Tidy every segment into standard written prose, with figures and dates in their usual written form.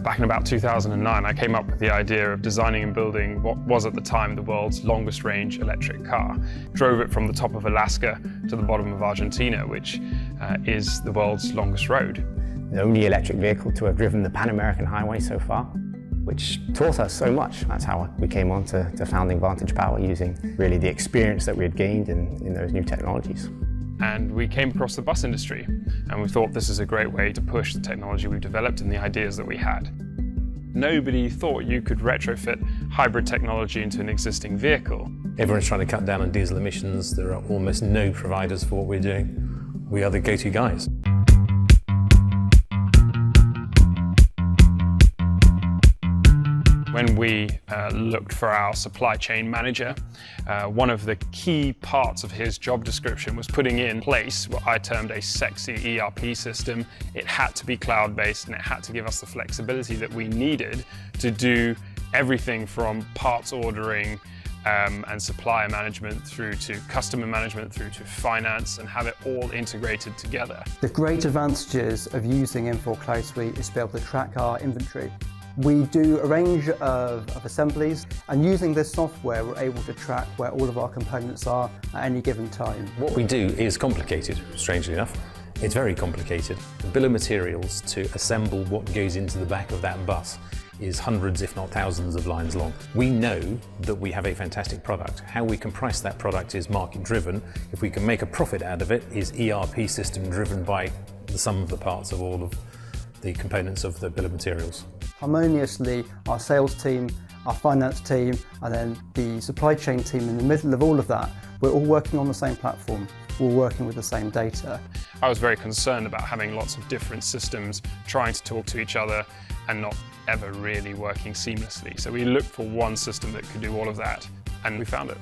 Back in about 2009, I came up with the idea of designing and building what was at the time the world's longest range electric car. Drove it from the top of Alaska to the bottom of Argentina, which is the world's longest road. The only electric vehicle to have driven the Pan-American highway so far, which taught us so much. That's how we came on to founding Vantage Power, using really the experience that we had gained in those new technologies. And we came across the bus industry, and we thought this is a great way to push the technology we've developed and the ideas that we had. Nobody thought you could retrofit hybrid technology into an existing vehicle. Everyone's trying to cut down on diesel emissions. There are almost no providers for what we're doing. We are the go-to guys. When we looked for our supply chain manager, one of the key parts of his job description was putting in place what I termed a sexy ERP system. It had to be cloud-based, and it had to give us the flexibility that we needed to do everything from parts ordering and supplier management through to customer management through to finance, and have it all integrated together. The great advantages of using Infor CloudSuite is to be able to track our inventory. We do a range of assemblies, and using this software we're able to track where all of our components are at any given time. What we do is complicated, strangely enough. It's very complicated. The bill of materials to assemble what goes into the back of that bus is hundreds, if not thousands, of lines long. We know that we have a fantastic product. How we can price that product is market driven. If we can make a profit out of it, is ERP system driven by the sum of the parts of all of the components of the bill of materials. Harmoniously, our sales team, our finance team, and then the supply chain team in the middle of all of that, we're all working on the same platform. We're working with the same data. I was very concerned about having lots of different systems trying to talk to each other and not ever really working seamlessly. So we looked for one system that could do all of that, and we found it.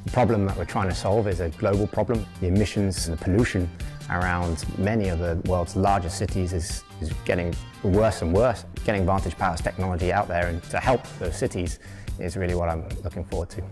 The problem that we're trying to solve is a global problem. The emissions and the pollution around many of the world's largest cities is getting worse and worse. Getting Vantage Power's technology out there and to help those cities is really what I'm looking forward to.